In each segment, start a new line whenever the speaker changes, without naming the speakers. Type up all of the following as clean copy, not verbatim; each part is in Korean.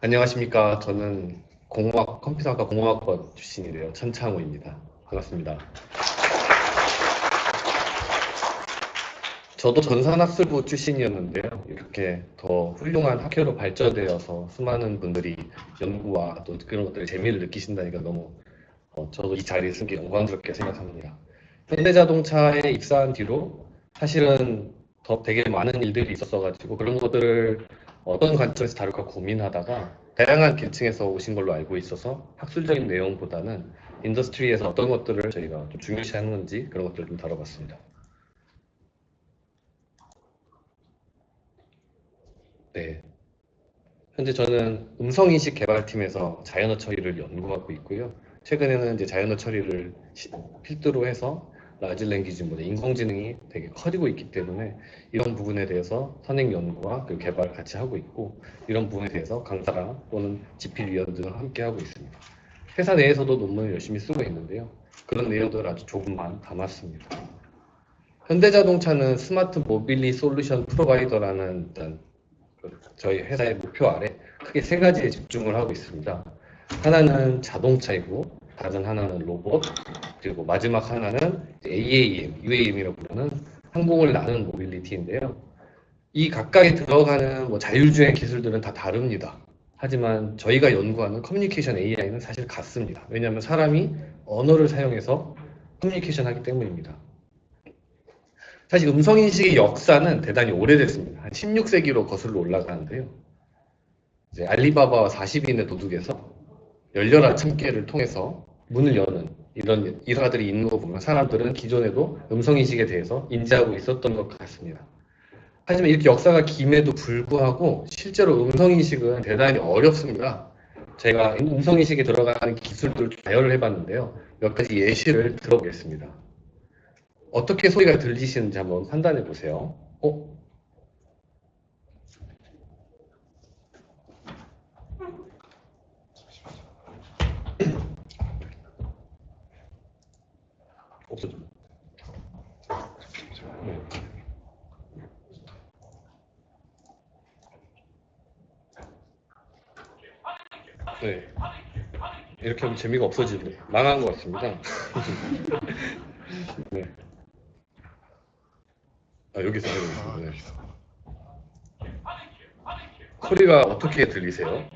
안녕하십니까. 저는 컴퓨터학과 공학번 출신이래요. 천창호입니다. 반갑습니다. 저도 전산학술부 출신이었는데요. 이렇게 더 훌륭한 학회로 발전되어서 수많은 분들이 연구와 또 그런 것들에 재미를 느끼신다니까 너무 저도 이 자리에 있는 게 영광스럽게 생각합니다. 현대자동차에 입사한 뒤로 사실은 더 되게 많은 일들이 있었어가지고 그런 것들을 어떤 관점에서 다룰까 고민하다가 다양한 계층에서 오신 걸로 알고 있어서 학술적인 내용보다는 인더스트리에서 어떤 것들을 저희가 좀 중요시하는지 그런 것들을 좀 다뤄봤습니다. 네. 현재 저는 음성인식 개발팀에서 자연어 처리를 연구하고 있고요. 최근에는 이제 자연어 처리를 필두로 해서 라지 랭귀지 모델, 인공지능이 되게 커지고 있기 때문에 이런 부분에 대해서 선행 연구와 그 개발 같이 하고 있고 이런 부분에 대해서 강사랑 또는 집필위원 등을 함께 하고 있습니다. 회사 내에서도 논문을 열심히 쓰고 있는데요. 그런 내용들을 아주 조금만 담았습니다. 현대자동차는 스마트 모빌리 솔루션 프로바이더라는 일단 저희 회사의 목표 아래 크게 세 가지에 집중을 하고 있습니다. 하나는 자동차이고, 다른 하나는 로봇, 그리고 마지막 하나는 AAM, UAM이라고 부르는 항공을 나는 모빌리티인데요. 이 각각에 들어가는 자율주행 기술들은 다 다릅니다. 하지만 저희가 연구하는 커뮤니케이션 AI는 사실 같습니다. 왜냐하면 사람이 언어를 사용해서 커뮤니케이션 하기 때문입니다. 사실 음성인식의 역사는 대단히 오래됐습니다. 한 16세기로 거슬러 올라가는데요. 이제 알리바바와 40인의 도둑에서 열려라 참깨를 통해서 문을 여는 이런 일화들이 있는 거 보면 사람들은 기존에도 음성인식에 대해서 인지하고 있었던 것 같습니다. 하지만 이렇게 역사가 김에도 불구하고 실제로 음성인식은 대단히 어렵습니다. 제가 음성인식에 들어가는 기술들을 나열을 해봤는데요. 몇 가지 예시를 들어보겠습니다. 어떻게 소리가 들리시는지 한번 판단해 보세요. 없어져. 네. 네. 이렇게 하면 재미가 없어지고 망한 것 같습니다. 네. 여기서 해보겠습니다 네. 소리가 어떻게 들리세요?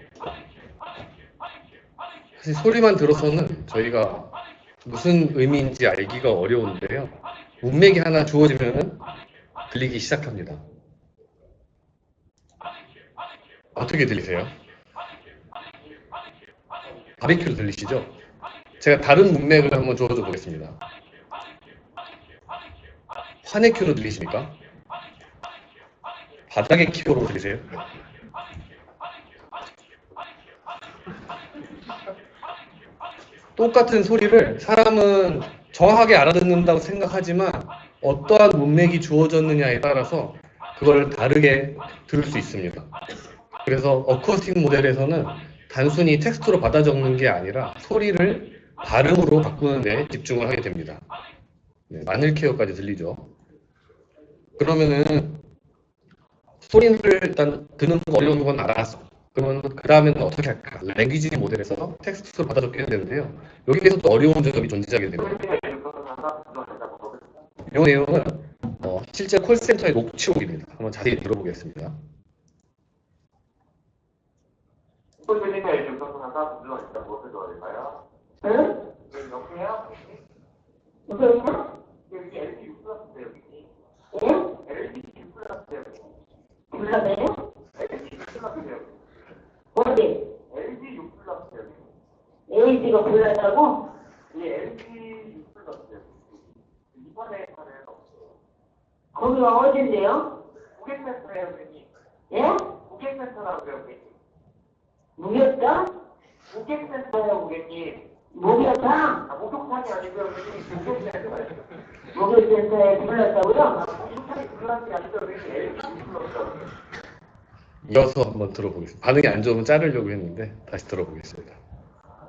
사실 소리만 들어서는 저희가 무슨 의미인지 알기가 어려운데요. 문맥이 하나 주어지면 들리기 시작합니다. 어떻게 들리세요? 바비큐로 들리시죠? 제가 다른 문맥을 한번 주어줘 보겠습니다. 화내큐로 들리십니까? 바닥의 큐로 들리세요? 똑같은 소리를 사람은 정확하게 알아듣는다고 생각하지만 어떠한 문맥이 주어졌느냐에 따라서 그걸 다르게 들을 수 있습니다. 그래서 어쿠스틱 모델에서는 단순히 텍스트로 받아 적는 게 아니라 소리를 발음으로 바꾸는 데 집중을 하게 됩니다. 네, 마늘 케어까지 들리죠. 그러면은 소리를 일단 듣는 거 어려운 건 알았어. 그러면 그 다음에는 어떻게 할까? 랭귀지 모델에서 텍스트로 받아 적게 되는데요. 여기에서 또 어려운 점이 존재하게 됩니다. 이 내용은 실제 콜센터의 녹취록입니다. 한번 자세히 들어보겠습니다.
콜센터에 중성화가 부정하니까 무엇을 넣을까요? 응? 여보세요? 여보세요? 여기 LG 6 플러스인데 여기. 응? LG 6 플러스인데 여기. 불러요? LG 6 플러스인데 여기. 어디? LG 6 플러스인데 여기. LG가 불렀다고? 이 LG 6 플러스인데 여기. 이번에 하는 거기가 어딘데요? 고객센터에 여기. 예? 고객센터라고 여기. 무역자? 목욕센터예요, 고객님. 목욕탕? 목욕탕이 아니고요, 고객님. 목욕센터예요. 목욕센터에 불렀다고요? 목욕탕이 불렀는 게 아니고, 고객님. LG 불렀다고요.
이어서 한번 들어보겠습니다. 반응이 안 좋으면 자르려고 했는데 다시 들어보겠습니다.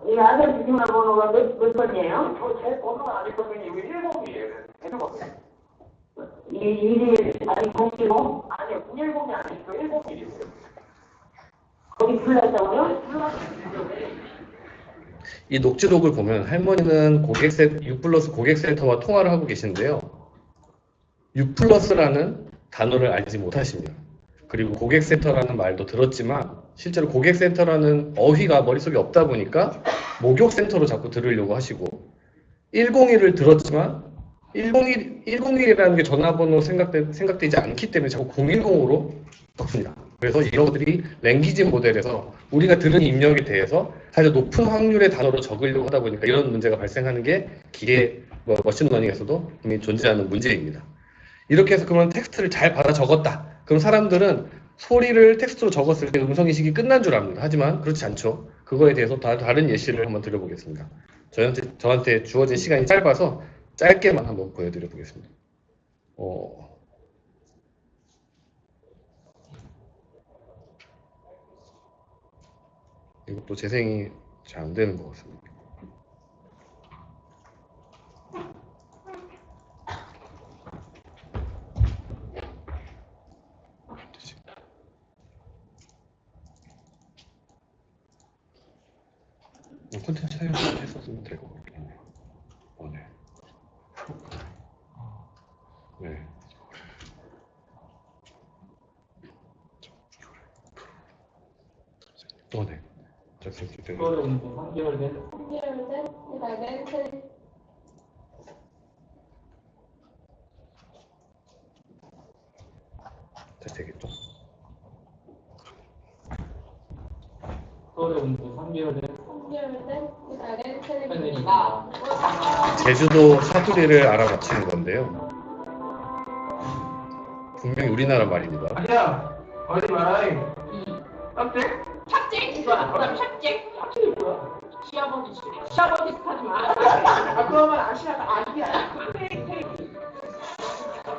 이 아저씨 전화번호가 몇 번이에요? 제 번호가 아니거든요. 이거 10이에요. 해줘보세요. 아니, 010? 아니요, 010이 아니고 101이에요. 거기 불렀다고요?
이 녹취록을 보면 할머니는 U+ 고객센터와 통화를 하고 계신데요. U+라는 단어를 알지 못하십니다. 그리고 고객센터라는 말도 들었지만 실제로 고객센터라는 어휘가 머릿속에 없다 보니까 목욕센터로 자꾸 들으려고 하시고 101을 들었지만 101이라는 게 전화번호 생각되지 않기 때문에 자꾸 010으로 바꿉니다. 그래서 이런 것들이 랭귀지 모델에서 우리가 들은 입력에 대해서 사실 높은 확률의 단어로 적으려고 하다 보니까 이런 문제가 발생하는 게 머신러닝에서도 이미 존재하는 문제입니다. 이렇게 해서 그러면 텍스트를 잘 받아 적었다. 그럼 사람들은 소리를 텍스트로 적었을 때 음성인식이 끝난 줄 압니다. 하지만 그렇지 않죠. 그거에 대해서 다른 예시를 한번 들어보겠습니다. 저한테 주어진 시간이 짧아서 짧게만 한번 보여드려 보겠습니다. 이것도 재생이 잘 안 되는 것 같습니다. 콘텐츠 사용했었으면 될 것 같겠네요. 네. 네. 네.
그거는 3개월 된.
잘 되겠죠?
그거는 3개월 된.
제주도 사투리를 알아맞히는 건데요. 분명히 우리나라 말입니다.
아니야, 어디 말아요. 깜짝?
샵쟁? 그다음 샵쟁? 샵쟁이 뭐야? 시아버지 시아버지 하지 마. 그러면 아시아가 아니야.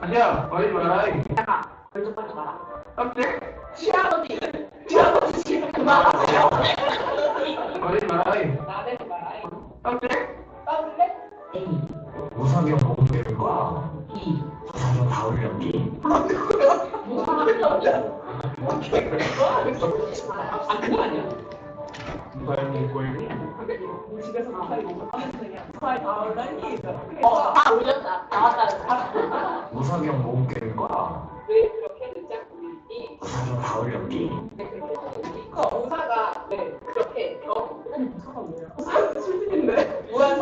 아니야, 어디 말아요.
야, 먼저 빨리 말아.
깜짝?
시아버지 지금 그만.
어디 말아요.
나대지 말아요.
깜짝?
까불래?
무사경 보고 되는 거야. 무사경 다을 연기.
아 그거 아니야.
무사형이 꼴리.
집에서 무사히 먹고 무사히 다 올라니. 다 올렸다. 나왔다.
무사경 보고 되는 거야.
왜 그렇게 늦자고 있니?
무사경 다을 연기.
무사가 네 그렇게 무사가 뭐야? 무사 출신인데 뭐야?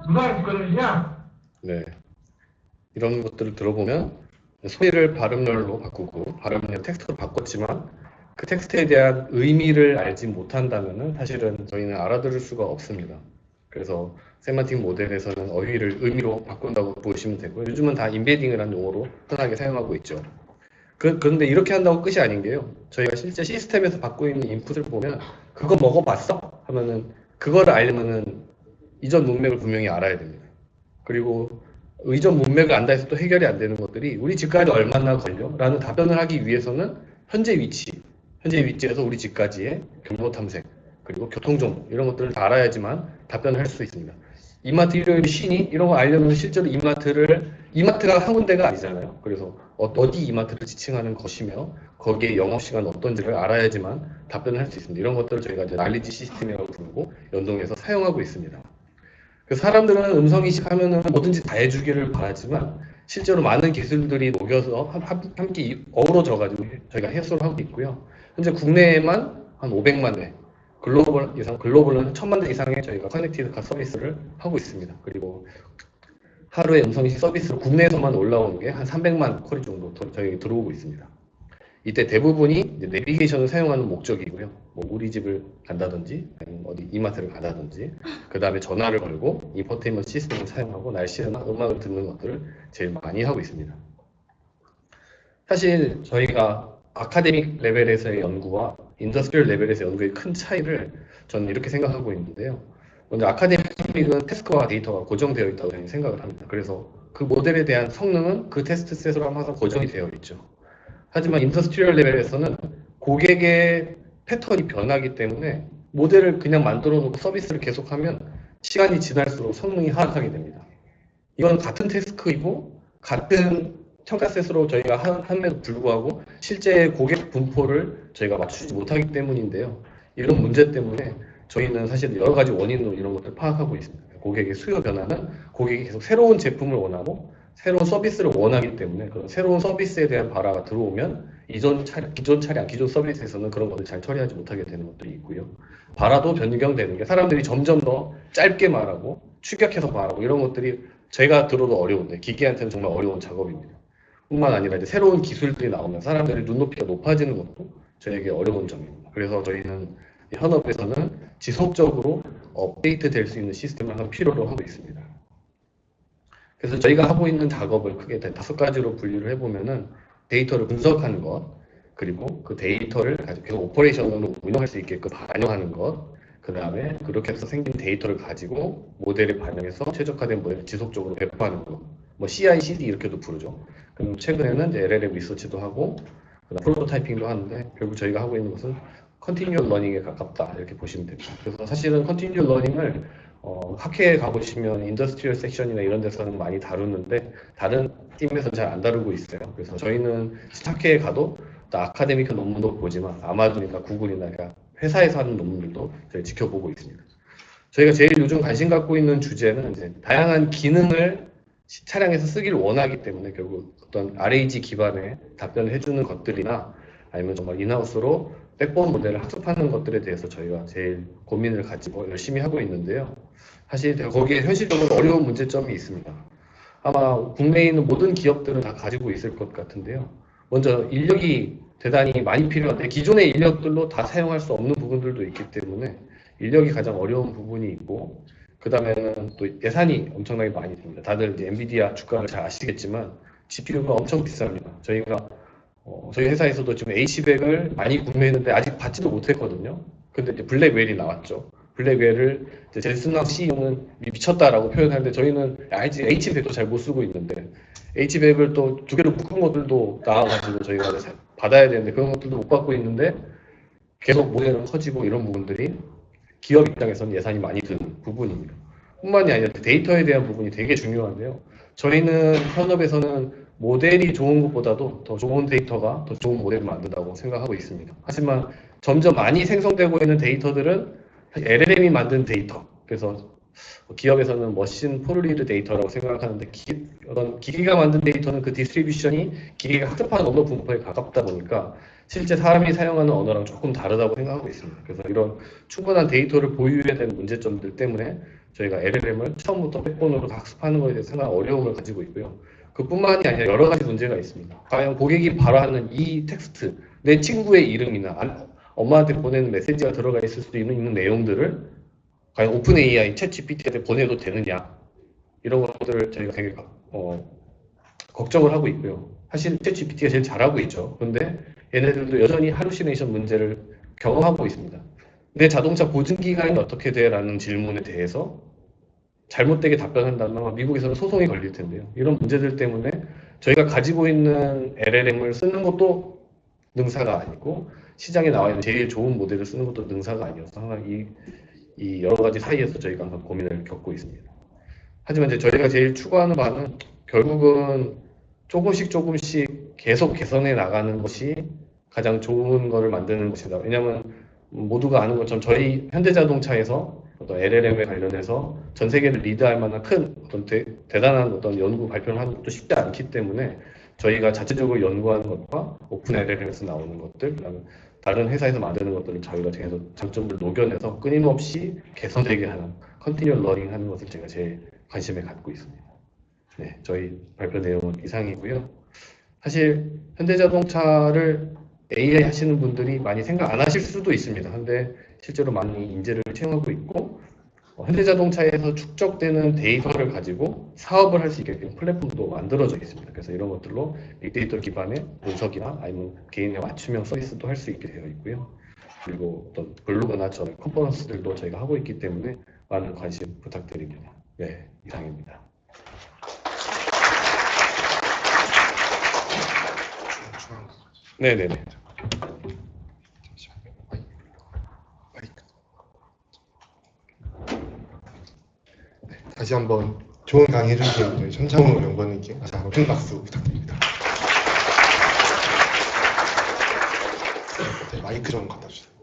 무사형 그거는요?
네. 이런 것들을 들어보면 소리를 발음열로 바꾸고 발음열 텍스트로 바꿨지만 그 텍스트에 대한 의미를 알지 못한다면 사실은 저희는 알아들을 수가 없습니다. 그래서 세만틱 모델에서는 어휘를 의미로 바꾼다고 보시면 되고 요즘은 다 인베딩을 한 용어로 흔하게 사용하고 있죠. 그런데 이렇게 한다고 끝이 아닌 게요. 저희가 실제 시스템에서 받고 있는 인풋을 보면 그거 먹어봤어? 하면은 그거를 알려면은 이전 문맥을 분명히 알아야 됩니다. 그리고 이전 문맥을 안다 해서 또 해결이 안 되는 것들이 우리 집까지 얼마나 걸려? 라는 답변을 하기 위해서는 현재 위치에서 우리 집까지의 경로 탐색 그리고 교통정보 이런 것들을 다 알아야지만 답변을 할 수 있습니다. 이마트 일요일이 쉬니? 이런 거 알려면 실제로 이마트가 한 군데가 아니잖아요. 그래서 어디 이마트를 지칭하는 것이며 거기에 영업시간 어떤지를 알아야지만 답변을 할 수 있습니다. 이런 것들을 저희가 이제 날리지 시스템이라고 부르고 연동해서 사용하고 있습니다. 그 사람들은 음성인식 하면은 뭐든지 다 해주기를 바라지만 실제로 많은 기술들이 녹여서 함께 어우러져가지고 저희가 해소를 하고 있고요. 현재 국내에만 한 500만 회, 글로벌은 1000만 대 이상의 저희가 커넥티드카 서비스를 하고 있습니다. 그리고 하루에 음성인식 서비스로 국내에서만 올라오는 게 한 300만 쿼리 정도 저희 들어오고 있습니다. 이때 대부분이 이제 내비게이션을 사용하는 목적이고요. 뭐 우리 집을 간다든지, 아니면 어디 이마트를 가다든지, 그 다음에 전화를 걸고 인포테인먼트 시스템을 사용하고 날씨나 음악을 듣는 것들을 제일 많이 하고 있습니다. 사실 저희가 아카데믹 레벨에서의 연구와 인더스트리얼 레벨에서의 연구의 큰 차이를 저는 이렇게 생각하고 있는데요. 먼저 아카데믹은 태스크와 데이터가 고정되어 있다고 저는 생각을 합니다. 그래서 그 모델에 대한 성능은 그 테스트 셋으로 항상 고정이 되어 있죠. 하지만 인더스트리얼 레벨에서는 고객의 패턴이 변하기 때문에 모델을 그냥 만들어 놓고 서비스를 계속하면 시간이 지날수록 성능이 하락하게 됩니다. 이건 같은 태스크이고 같은 평가셋으로 저희가 함에도 불구하고 실제 고객 분포를 저희가 맞추지 못하기 때문인데요. 이런 문제 때문에 저희는 사실 여러 가지 원인으로 이런 것들을 파악하고 있습니다. 고객의 수요 변화는 고객이 계속 새로운 제품을 원하고 새로운 서비스를 원하기 때문에 그런 새로운 서비스에 대한 발화가 들어오면 기존 차량, 기존 서비스에서는 그런 것을 잘 처리하지 못하게 되는 것들이 있고요. 발화도 변경되는 게 사람들이 점점 더 짧게 말하고 축약해서 말하고 이런 것들이 제가 들어도 어려운데 기계한테는 정말 어려운 작업입니다. 뿐만 아니라 이제 새로운 기술들이 나오면 사람들의 눈높이가 높아지는 것도 저에게 어려운 점입니다. 그래서 저희는 현업에서는 지속적으로 업데이트 될 수 있는 시스템을 항상 필요로 하고 있습니다. 그래서 저희가 하고 있는 작업을 크게 5가지로 분류를 해보면은 데이터를 분석하는 것, 그리고 그 데이터를 가지고 계속 오퍼레이션으로 운영할 수 있게끔 반영하는 것, 그 다음에 그렇게 해서 생긴 데이터를 가지고 모델에 반영해서 최적화된 모델을 지속적으로 배포하는 것, 뭐 CI/CD 이렇게도 부르죠. 그럼 최근에는 이제 LLM 리서치도 하고 그다음 프로토타이핑도 하는데 결국 저희가 하고 있는 것은 컨티뉴얼 러닝에 가깝다 이렇게 보시면 됩니다. 그래서 사실은 컨티뉴얼 러닝을 학회에 가보시면 인더스트리얼 섹션이나 이런 데서는 많이 다루는데 다른 팀에서는 잘 안 다루고 있어요. 그래서 저희는 학회에 가도 또 아카데믹한 논문도 보지만 아마존이나 구글이나 회사에서 하는 논문들도 저희 지켜보고 있습니다. 저희가 제일 요즘 관심 갖고 있는 주제는 이제 다양한 기능을 차량에서 쓰기를 원하기 때문에 결국 어떤 RAG 기반의 답변을 해주는 것들이나 아니면 정말 인하우스로 백본 모델을 학습하는 것들에 대해서 저희가 제일 고민을 가지고 열심히 하고 있는데요. 사실 거기에 현실적으로 어려운 문제점이 있습니다. 아마 국내에 있는 모든 기업들은 다 가지고 있을 것 같은데요. 먼저 인력이 대단히 많이 필요한데 기존의 인력들로 다 사용할 수 없는 부분들도 있기 때문에 인력이 가장 어려운 부분이 있고 그 다음에는 또 예산이 엄청나게 많이 듭니다. 다들 이제 엔비디아 주가를 잘 아시겠지만 GPU가 엄청 비쌉니다. 저희가 저희 회사에서도 지금 H100을 많이 구매했는데 아직 받지도 못했거든요. 근데 이제 블랙웰이 나왔죠. 블랙웰을 젠슨왕 CEO는 미쳤다라고 표현하는데 저희는 아직 H100도 잘 못 쓰고 있는데 H100을 또 2개로 묶은 것들도 나와가지고 저희가 받아야 되는데 그런 것들도 못 받고 있는데 계속 모델은 커지고 이런 부분들이 기업 입장에서는 예산이 많이 드는 부분입니다. 뿐만이 아니라 데이터에 대한 부분이 되게 중요한데요. 저희는 현업에서는 모델이 좋은 것보다도 더 좋은 데이터가 더 좋은 모델을 만든다고 생각하고 있습니다. 하지만 점점 많이 생성되고 있는 데이터들은 LLM이 만든 데이터. 그래서 기업에서는 머신 포르리드 데이터라고 생각하는데 어떤 기계가 만든 데이터는 그 디스트리뷰션이 기계가 학습하는 언어 분포에 가깝다 보니까 실제 사람이 사용하는 언어랑 조금 다르다고 생각하고 있습니다. 그래서 이런 충분한 데이터를 보유해야 되는 문제점들 때문에 저희가 LLM을 처음부터 백본으로 학습하는 것에 대해서 상당히 어려움을 가지고 있고요. 그뿐만이 아니라 여러 가지 문제가 있습니다. 과연 고객이 발화하는 이 텍스트, 내 친구의 이름이나 엄마한테 보내는 메시지가 들어가 있을 수도 있는 내용들을 과연 오픈 AI, 챗 GPT한테 보내도 되느냐 이런 것들을 저희가 되게 걱정을 하고 있고요. 사실 챗 GPT가 제일 잘하고 있죠. 그런데 얘네들도 여전히 할루시네이션 문제를 경험하고 있습니다. 내 자동차 보증 기간이 어떻게 돼? 라는 질문에 대해서 잘못되게 답변한다면 미국에서는 소송이 걸릴 텐데요. 이런 문제들 때문에 저희가 가지고 있는 LLM을 쓰는 것도 능사가 아니고 시장에 나와 있는 제일 좋은 모델을 쓰는 것도 능사가 아니어서 항상 이 여러 가지 사이에서 저희가 항상 고민을 겪고 있습니다. 하지만 이제 저희가 제일 추구하는 바는 결국은 조금씩 계속 개선해 나가는 것이 가장 좋은 거를 만드는 것이다. 왜냐하면 모두가 아는 것처럼 저희 현대자동차에서 어떤 LLM에 관련해서 전 세계를 리드할 만한 큰 어떤 대단한 어떤 연구 발표를 하는 것도 쉽지 않기 때문에 저희가 자체적으로 연구하는 것과 오픈 LLM에서 나오는 것들, 그다음에 다른 회사에서 만드는 것들을 저희가 계속 장점을 녹여내서 끊임없이 개선되게 하는 컨티뉴얼 러닝 하는 것을 제가 제일 관심에 갖고 있습니다. 네, 저희 발표 내용은 이상이고요. 사실 현대자동차를 AI 하시는 분들이 많이 생각 안 하실 수도 있습니다. 근데 실제로 많이 인재를 채용하고 있고 현대자동차에서 축적되는 데이터를 가지고 사업을 할 수 있게끔 플랫폼도 만들어져 있습니다. 그래서 이런 것들로 빅데이터 기반의 분석이나 아니면 개인의 맞춤형 서비스도 할 수 있게 되어 있고요. 그리고 어떤 블로그나 저희 컨퍼런스들도 저희가 하고 있기 때문에 많은 관심 부탁드립니다. 네, 이상입니다. 네네네.
다시 한번 좋은 강의 해주신 저희 천창호 연구원님께 다시 한번 큰 박수 부탁드립니다. 네, 마이크 좀 갖다 주세요.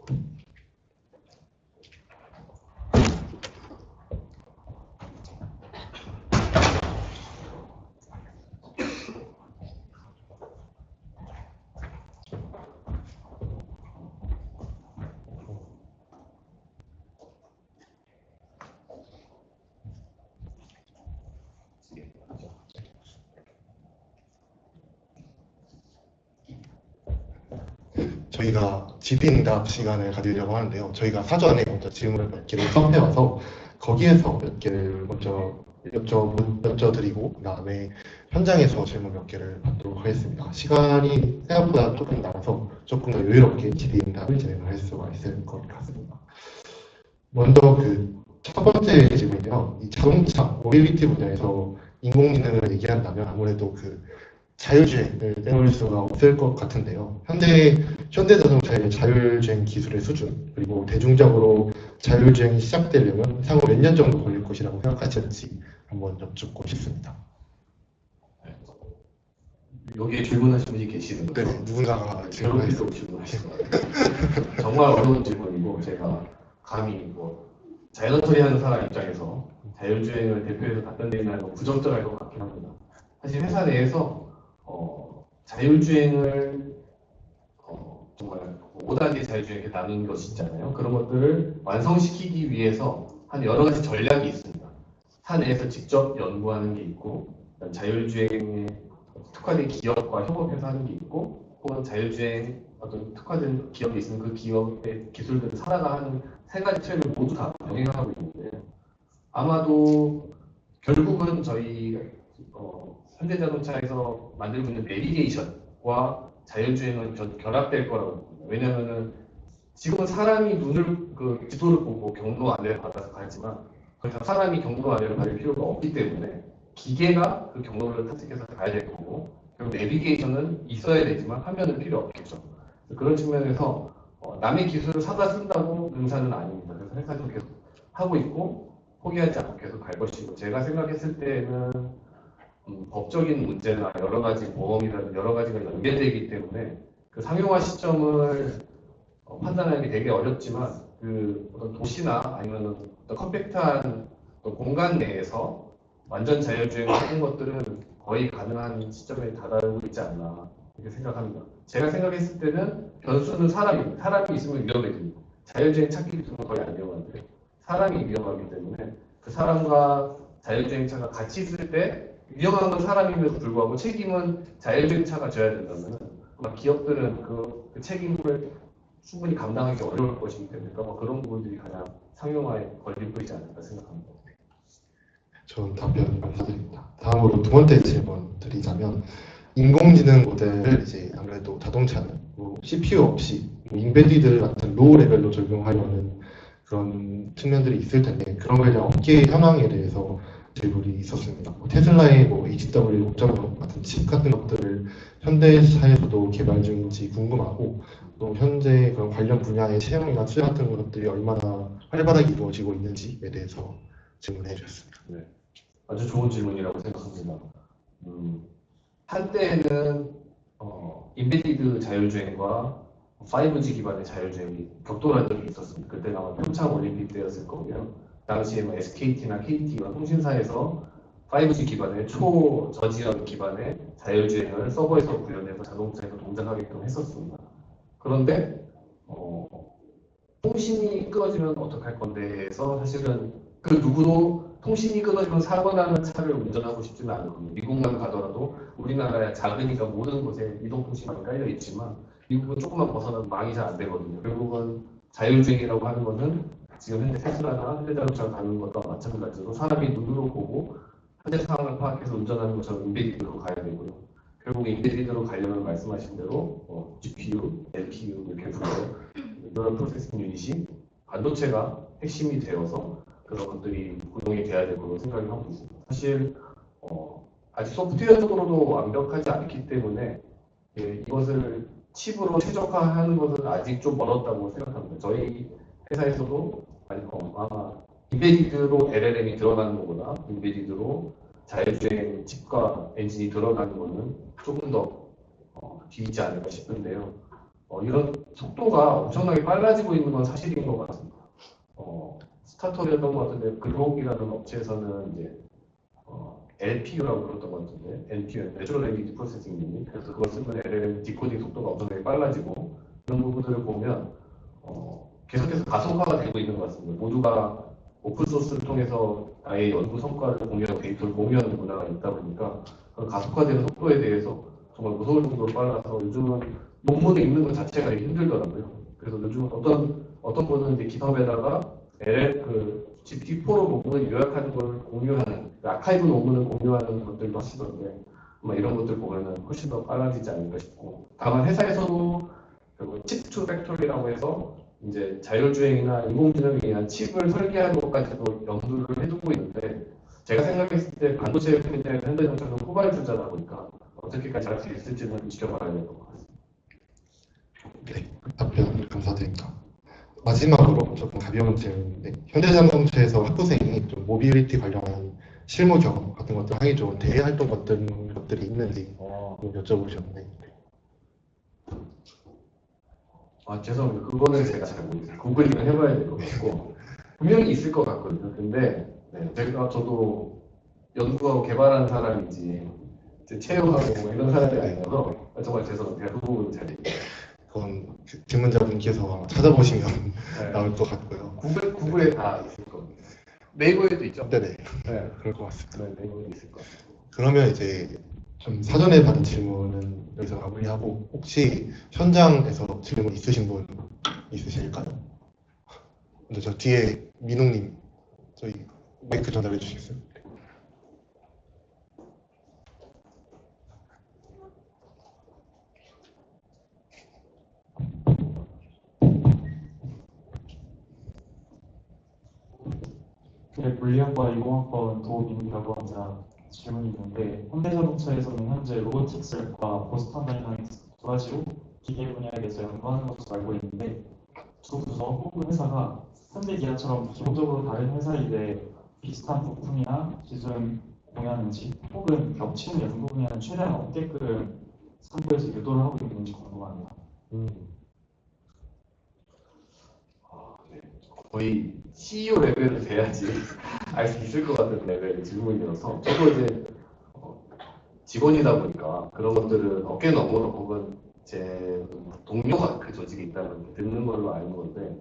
저희가 질의응답 시간을 가지려고 하는데요. 저희가 사전에 먼저 질문을 몇 개를 수업해와서 거기에서 몇 개를 먼저 여쭤드리고 그다음에 현장에서 질문 몇 개를 받도록 하겠습니다. 시간이 생각보다 조금 남아서 조금 더 여유롭게 질의응답을 진행할 수가 있을 것 같습니다. 먼저 그 첫 번째 질문이요. 이 자동차 모빌리티 분야에서 인공지능을 얘기한다면 아무래도 그 자율주행을 빼놓을 수가 없을 것 같은데요. 현대자동차의 자율주행 기술의 수준 그리고 대중적으로 자율주행이 시작되려면 향후 몇 년 정도 걸릴 것이라고 생각하시는지 한번 여쭙고 싶습니다.
여기에 질문하신 분이 계시는 거죠?
네, 누군가가
결국에서 질문하신 것 같아요. 정말 어려운 질문이고 제가 감히 뭐 자연 처리하는 사람 입장에서 자율주행을 대표해서 답변드리는 건 부적절할 것 같긴 합니다. 사실 회사 내에서 자율주행을 정말 5단계 자율주행에 나누는 것이 있잖아요. 그런 것들을 완성시키기 위해서 한 여러 가지 전략이 있습니다. 사 내에서 직접 연구하는 게 있고, 자율주행에 특화된 기업과 협업해서 하는 게 있고, 혹은 자율주행 어떤 특화된 기업이 있으면 그 기업의 기술들을 살아가는 세 가지 트랙을 모두 다 병행하고 있는데, 아마도 결국은 저희 현대자동차에서 만들고 있는 내비게이션과 자율주행은 결합될 거라고 봅니다. 왜냐하면은 지금은 사람이 그 지도를 보고 경로 안내를 받아서 가지만 더 이상 사람이 경로 안내를 받을 필요가 없기 때문에 기계가 그 경로를 탐색해서 가야 될 거고, 그리고 내비게이션은 있어야 되지만 화면은 필요 없겠죠. 그런 측면에서 남의 기술을 사다 쓴다고 능사는 아닙니다. 그래서 회사에서 계속 하고 있고 포기하지 않고 계속 갈 것이고, 제가 생각했을 때는 법적인 문제나 여러 가지 모험이라든 여러 가지가 연계되기 때문에 그 상용화 시점을 판단하기 되게 어렵지만, 그 어떤 도시나 아니면 어떤 컴팩트한 어떤 공간 내에서 완전 자율주행을 하는 것들은 거의 가능한 시점에 다다르고 있지 않나 이렇게 생각합니다. 제가 생각했을 때는 변수는 사람입니다. 사람이 있으면 위험해집니다. 자율주행 찾기 기술은 거의 안 위험한데 사람이 위험하기 때문에 그 사람과 자율주행차가 같이 있을 때 위험한 건 사람임에도 불구하고 책임은 자율주행차가 져야 된다면 아마 기업들은 그 책임을 충분히 감당하기 어려울 것이기 때문에 그런 부분들이 가장 상용화에 걸리고 있지 않을까 생각합니다.
좋은 답변 감사드립니다. 다음으로 두 번째 질문 드리자면, 인공지능 모델을 이제 아무래도 자동차는 뭐 CPU 없이 인베디드 같은 로우 레벨로 적용하려는 그런 측면들이 있을 텐데, 그런 거에 대한 업계의 현황에 대해서 질문이 있었습니다. 테슬라의 HW 5.0 같은 칩 같은 것들을 현대사에서도 개발 중인지 궁금하고, 또 현재 그런 관련 분야의 채용이나 투자 같은 것들이 얼마나 활발하게 이루어지고 있는지에 대해서 질문해 주셨습니다.
네, 아주 좋은 질문이라고 생각합니다. 한때는 인베디드 자율주행과 5G 기반의 자율주행이 격돌한 적이 있었습니다. 그때는 아마 평창 올림픽 때였을 거고요. 당시에 SKT나 KT와 통신사에서 5G 기반의 초저지연 기반의 자율주행을 서버에서 구현해서 자동차에서 동작하게끔 했었습니다. 그런데 통신이 끊어지면 어떡할 건데 해서 사실은 그 누구도 통신이 끊어지면 사고 나는 차를 운전하고 싶지는 않거든요. 미국만 가더라도 우리나라야 작으니까 모든 곳에 이동통신망이 깔려 있지만 미국은 조금만 벗어나면 망이 잘 안 되거든요. 결국은 자율주행이라고 하는 것은 지금 현재 테슬라나 현대자동차가 가는 것과 마찬가지로 사람이 눈으로 보고 현재 상황을 파악해서 운전하는 것처럼 인베디드로 가야 되고요. 결국 인베디드로 가려면 말씀하신 대로 GPU, LPU 이렇게 부르죠. 뉴럴 프로세싱 유닛이 반도체가 핵심이 되어서 그런 것들이 구동이 돼야 될 거로 생각을 하고 있습니다. 사실 아직 소프트웨어적으로도 완벽하지 않기 때문에 이것을 칩으로 최적화하는 것은 아직 좀 멀었다고 생각합니다. 저희 회사에서도 아마 인베디드로 LLM이 들어가는 것보다 인베디드로 자율주행 칩과 엔진이 들어가는 것은 조금 더 뒤이지 않을까 싶은데요. 이런 속도가 엄청나게 빨라지고 있는 건 사실인 것 같습니다. 스타트업이었던 것 같은데 글록이라는 업체에서는 이제 LPU라고 그랬던 것 같은데 NPU, Natural Language Processing Unit. 그래서 그걸 쓰면 LLM 디코딩 속도가 엄청나게 빨라지고 이런 부분들을 보면 계속해서 가속화가 되고 있는 것 같습니다. 모두가 오픈소스를 통해서 아예 연구 성과를 공유하고 데이터를 공유하는 문화가 있다 보니까 그 가속화되는 속도에 대해서 정말 무서울 정도로 빨라서 요즘은 논문을 읽는 것 자체가 되게 힘들더라고요. 그래서 요즘 어떤 분은 이제 GitHub에다가 GPT-4로 논문을 요약하는 걸 공유하는, 아카이브 논문을 공유하는 것들도 하시던데, 이런 것들 보면은 훨씬 더 빨라지지 않을까 싶고, 다만 회사에서도 칩 투 팩토리라고 해서 이제 자율주행이나 인공지능에 의한 칩을 설계하는 것까지도 염두를 해두고 있는데, 제가 생각했을 때 반도체 분야의 현대전차는 후발주자다 보니까 어떻게까지 할 수 있을지는 지켜봐야 될 것 같습니다.
네, 답변 감사드립니다. 마지막으로 조금 가벼운 질문인데, 현대자동차에서 학부생이 좀 모빌리티 관련한 실무 경험 같은 것들 하기 좋은 대외 활동 같은 것들이 있는지 좀 여쭤보셨는데.
죄송합니다. 그거는 제가 잘 모르겠어요. 구글링을 해봐야 될 것 같고, 분명히 있을 것 같거든요. 근데 저도 연구하고 개발하는 사람이지 체험하고 이런 사람이 아니라서 정말 죄송합니다. 그 부분은 잘 모르겠어요.
그건 질문자분께서 아마 찾아보시면
네.
나올 것 같고요.
구글에 다 있을 겁니다. 네이버에도 있죠?
네네.
네.
그럴 것 같습니다.
네, 네이버에도 있을 것 같습니다.
그러면 이제 좀 사전에 받은 질문은 여기서 마무리하고, 혹시 현장에서 질문 있으신 분 있으실까요? 근데 저 뒤에 민웅님 저희 마이크 전달해 주시겠어요?
네, 물리학과 20학번 도민이라고 합니다. 질문이 있는데, 현대자동차에서는 현재 로보틱스과 보스턴 다이나믹스 두 가지로 기계 분야에 대해서 연구하는 것으로 알고 있는데, 두 부서 혹은 회사가 현대 기아처럼 기본적으로 다른 회사인데 비슷한 부품이나 기술을 공유하는지, 혹은 겹치는 연구 분야는 최대한 없게끔 상부에서 유도를 하고 있는지 궁금합니다.
거의 CEO 레벨을 돼야지 알 수 있을 것 같은 레벨의 질문이어서, 저도 이제 직원이다 보니까 그런 것들은 어깨 너머로 혹은 제 동료가 그 조직에 있다는 듣는 걸로 아는 건데,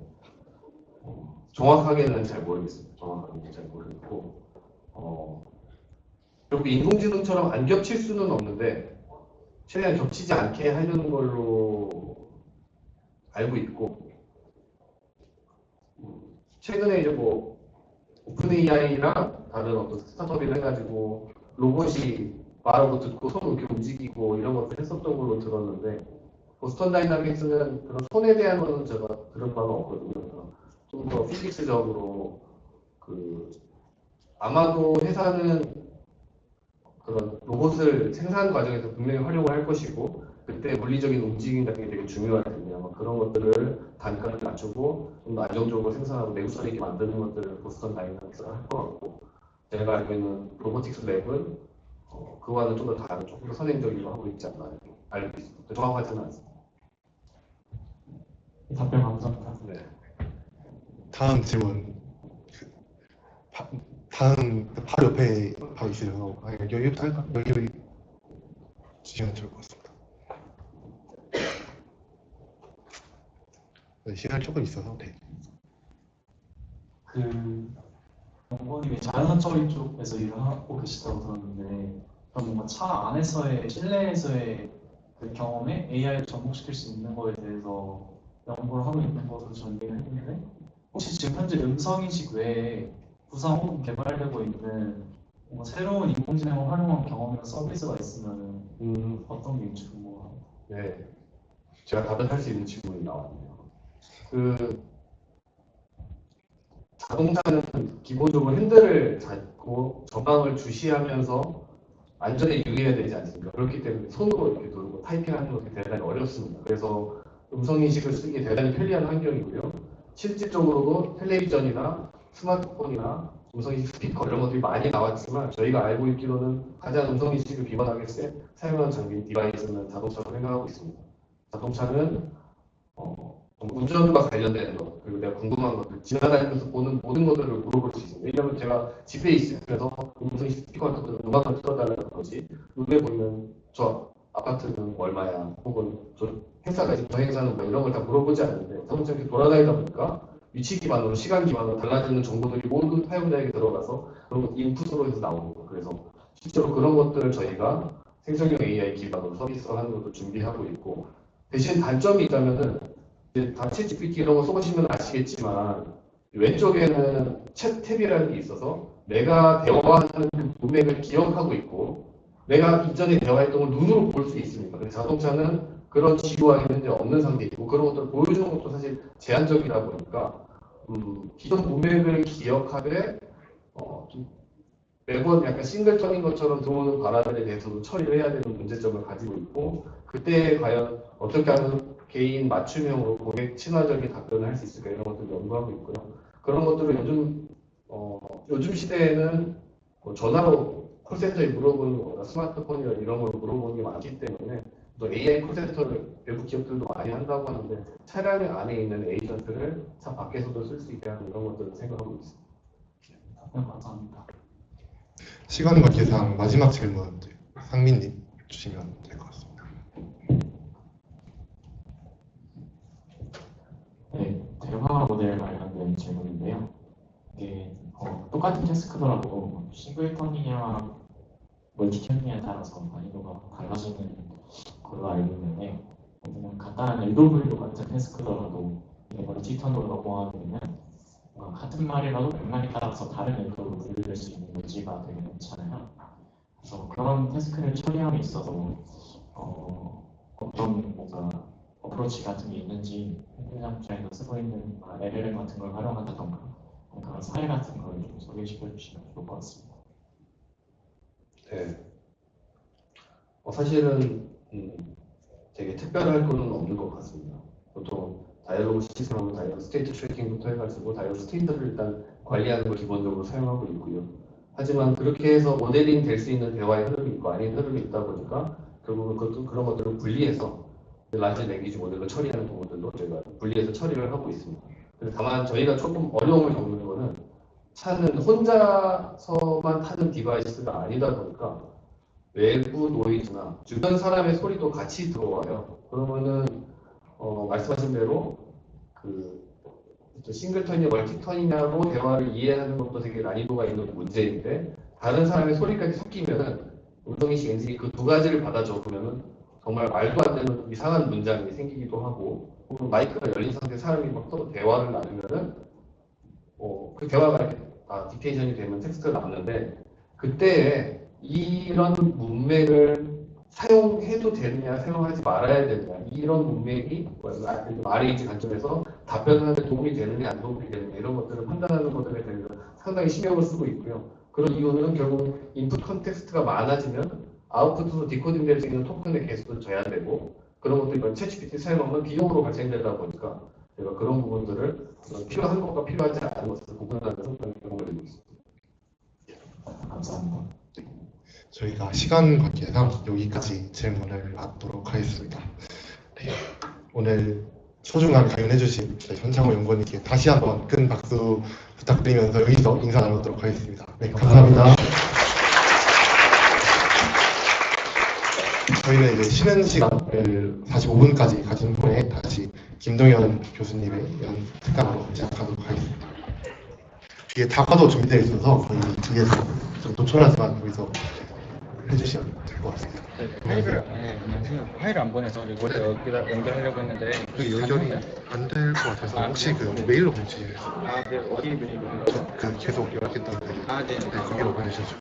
정확하게는 잘 모르겠습니다. 정확하게는 잘 모르겠고, 결국 인공지능처럼 안 겹칠 수는 없는데 최대한 겹치지 않게 하려는 걸로 알고 있고, 최근에 이제 오픈 AI랑 다른 어떤 스타트업이랑 해가지고 로봇이 말하고 듣고 손 이렇게 움직이고 이런 것들 했었던 걸로 들었는데, 보스턴 다이나믹스는 그런 손에 대한 거는 제가 들은 바가 없거든요. 좀 더 피직스적으로 아마도 회사는 그런 로봇을 생산 과정에서 분명히 활용을 할 것이고, 그때 물리적인 움직임 같은 게 되게 중요할 텐데 아마 그런 것들을 단가를 낮추고 좀 더 안정적으로 생산하고 내구성 있게 만드는 것들을 보스턴 다이나믹스가 할 것 같고, 제가 알고 있는 로보틱스 랩은 그와는 좀 더 다른, 조금 더 선행적인 거 하고 있지 않나 알고 있습니다. 정확하지는 않습니다.
답변 감사합니다.
네.
다음 질문. 다음 바로 옆에 바로 있으셔서 여기부터 할까? 여기 주시면 좋을 것 같습니다. 네, 시간이 조금 있어서. 네.
연구원님이 자연산 처리 쪽에서 일을 하고 계시다고 들었는데, 그럼 뭔가 차 안에서의 실내에서의 그 경험에 AI를 접목시킬 수 있는 거에 대해서 연구를 하고 있는 것으로 전개를 했는데, 혹시 지금 현재 음성인식 외에 구상 혹은 개발되고 있는 뭔가 새로운 인공지능을 활용한 경험이나 서비스가 있으면 어떤 게 있는지 궁금합니다.
네, 제가 답변할 수 있는 질문이 나왔네요. 자동차는 기본적으로 핸들을 잡고 전방을 주시하면서 안전에 유의해야 되지 않습니까? 그렇기 때문에 손으로 이렇게 누르고 타이핑하는 것이 대단히 어렵습니다. 그래서 음성인식을 쓰기 대단히 편리한 환경이고요. 실질적으로도 텔레비전이나 스마트폰이나 음성인식 스피커 이런 것들이 많이 나왔지만, 저희가 알고 있기로는 가장 음성인식을 기반하게 사용하는 장비 디바이스는 자동차로 생각하고 있습니다. 자동차는 운전과 관련된 것, 그리고 내가 궁금한 것들, 지나다니면서 보는 모든 것들을 물어볼 수 있습니다. 왜냐하면 제가 집에 있으면서 음성인식 스피커 같은 것들 음악을 틀어달라는 거지, 눈에 보이는 저 아파트는 얼마야, 혹은 저 행사가 있으면 저 행사는 뭐 이런 걸 다 물어보지 않는데, 자동차 이렇게 돌아다니다 보니까 위치 기반으로, 시간 기반으로 달라지는 정보들이 모두 사용자에게 들어가서 그런 것 인풋으로 해서 나오는 거. 그래서 실제로 그런 것들을 저희가 생성형 AI 기반으로 서비스를 하는 것도 준비하고 있고, 대신 단점이 있다면은 이제 다 챗GPT 이런 거 써보시면 아시겠지만 왼쪽에는 챗 탭이라는 게 있어서 내가 대화하는 그 문맥을 기억하고 있고 내가 이전에 대화했던 걸 눈으로 볼 수 있습니다. 근데 자동차는 그런 지루함이 이제 없는 상태이고 그런 것들을 보여주는 것도 사실 제한적이다 보니까 기존 문맥을 기억하되 좀 매번 약간 싱글턴인 것처럼 들어오는 바람에 대해서도 처리를 해야 되는 문제점을 가지고 있고 그때 과연 어떻게 하면 개인 맞춤형으로 고객 친화적인 답변을 할 수 있을까 이런 것들을 연구하고 있고요. 그런 것들을 요즘 시대에는 뭐 전화로 콜센터에 물어보는 거나 스마트폰이나 이런 걸로 물어보는 게 많기 때문에 또 AI 콜센터를 외국 기업들도 많이 한다고 하는데 차량 안에 있는 에이전트를 차 밖에서도 쓸 수 있게 하는 이런 것들을 생각하고 있습니다.
답변 감사합니다.
시간 관계상 마지막 질문 상민님 주시면 될 것 같습니다.
네, 대화 모델 관련된 질문인데요. 이게 똑같은 태스크더라도 싱글턴이냐 멀티턴이냐에 따라서 난이도가 달라지는 걸로 알고 있는데 그냥 간단한 LW 같은 태스크더라도 이게 멀티턴으로 넘어가게 되면 같은 말이라도 맥락에 따라서 다른 의도로 분류될 수 있는 여지가 되게 많잖아요. 그래서 그런 태스크를 처리함에 있어서 어떤 뭔가 어프로치 같은 게 있는지 현장에서 쓰고 있는 LLM 같은 걸 활용한다던가 그런 사례 같은 걸 좀 소개시켜 주시면 좋을 것 같습니다.
네. 사실은 되게 특별할 거는 없는 것 같습니다. 보통 다이얼로그 시스템하고 다이얼로그 스테이트 트래킹부터 해가지고 다이얼로그 스테이트를 일단 관리하는 걸 기본적으로 사용하고 있고요. 하지만 그렇게 해서 모델링 될 수 있는 대화의 흐름이 있고 아닌 흐름이 있다 보니까 결국은 그런 것들을 분리해서 라지 랭귀지 모델로 처리하는 부분들도 저희가 분리해서 처리를 하고 있습니다. 다만 저희가 조금 어려움을 겪는 거는 차는 혼자서만 타는 디바이스가 아니다 보니까 외부 노이즈나 주변 사람의 소리도 같이 들어와요. 그러면은 말씀하신 대로 그 싱글턴이냐 멀티턴이냐로 대화를 이해하는 것도 되게 난이도가 있는 문제인데 다른 사람의 소리까지 섞이면은 음성인식 엔진이 그 두 가지를 받아 적으면은 정말 말도 안 되는 이상한 문장이 생기기도 하고 혹은 마이크가 열린 상태에 사람이 막 서로 대화를 나누면은 그 대화가 이렇게 딕테이션이 되면 텍스트가 나오는데 그때 이런 문맥을 사용해도 되느냐 사용하지 말아야 되느냐 이런 문맥이 RH 관점에서 답변하는 데 도움이 되느냐 안 도움이 되느냐 이런 것들을 판단하는 것들에 대해서 상당히 신경을 쓰고 있고요. 그런 이유는 결국 인풋 컨텍스트가 많아지면 아웃풋으로 디코딩 될 수 있는 토큰의 개수도 져야 되고 그런 것들이 챗GPT 사용하면 비용으로 발생되다 보니까 제가 그런 부분들을 필요한 것과 필요하지 않은 것을 구분하는 성격이 공부되고 있습니다.
감사합니다.
저희가 시간 관계상 여기까지 질문을 받도록 하겠습니다. 네, 오늘 소중한 강연해주신 저희 현창호 연구원님께 다시 한번 큰 박수 부탁드리면서 여기서 인사 나누도록 하겠습니다. 네, 감사합니다. 저희는 이제 쉬는 시간을 45분까지 가진 후에 다시 김동현 교수님의 특강으로 시작하도록 하겠습니다. 뒤에 다과도 준비되어 있어서 저희 뒤에서 좀 노촐하지만 거기서 해주시면 될 것 같습니다.
파일을 안 보내서 이거를 여기다 연결하려고 했는데
그 연결이 안 될 것 같아서 혹시 그 메일로 보내주시겠어요?
네, 어디 메일로?
그 계속 연락했던 메일
네.
거기로 보내주시죠.